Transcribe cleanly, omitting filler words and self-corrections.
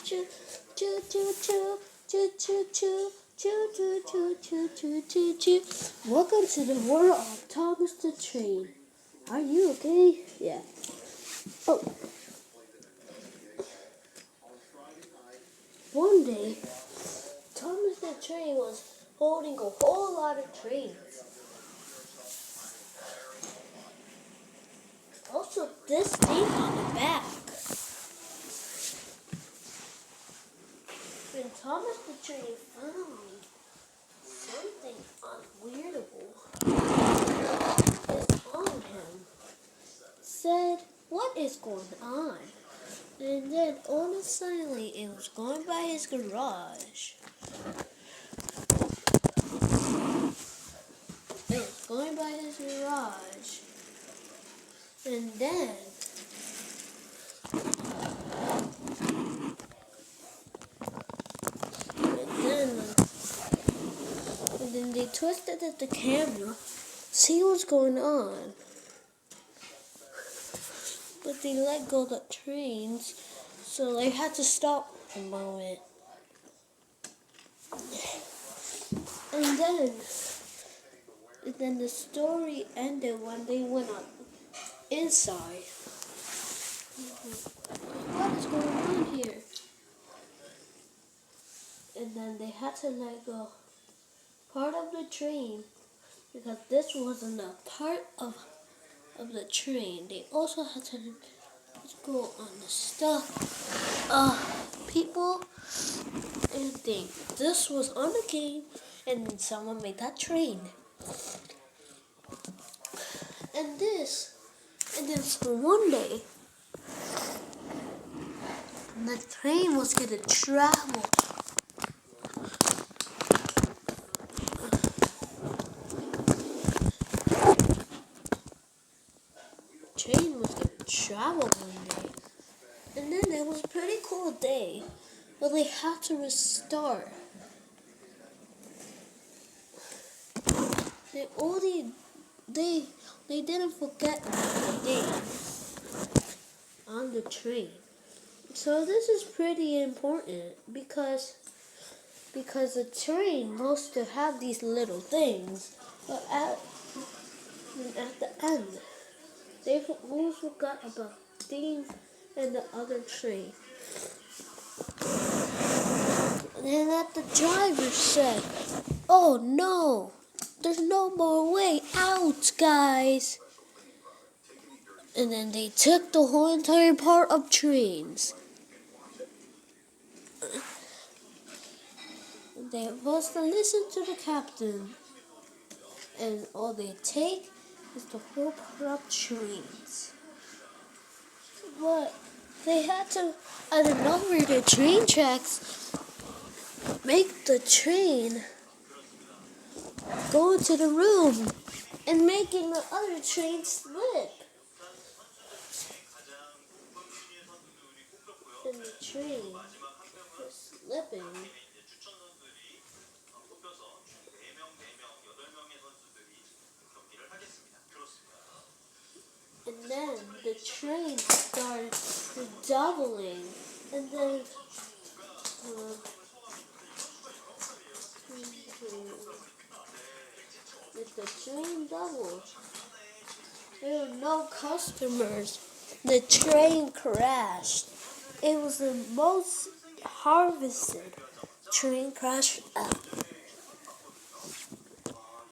choo, choo, choo, choo, choo, choo, choo, choo, choo, choo, choo, choo, choo, choo. Welcome to the world of Thomas the Train. Are you okay? Yeah. Oh. One day, Thomas the Train was holding a whole lot of trains. Also, this thing on the back. When Thomas the Train found something unweirable is on him, said, "What is going on?" And then all of a sudden, it was going by his garage. It was going by his garage. And then they twisted at the camera, see what's going on. But they let go of the trains, so they had to stop a moment. And then the story ended when they went up inside. What is going on here? And then they had to let go part of the train because this wasn't a part of the train. They also had to go on the stuff. People and think this was on the game, and then someone made that train. And then so one day, the train was gonna travel. Train was gonna travel one day, and then it was a pretty cool day, but they had to restart. They didn't forget the day on the train. So this is pretty important because the train must have these little things, but at the end, they almost forgot about things in the other train. And then the driver said, "Oh no, there's no more way out, guys." And then they took the whole entire part of trains. They were supposed to listen to the captain. And all they take is the whole part of trains. But they had to, I don't know where the train tracks, make the train go into the room and making the other train slip. And the train was slipping. And then the train started doubling. And then if the train doubled, there were no customers. The train crashed. It was the most harvested train crash ever.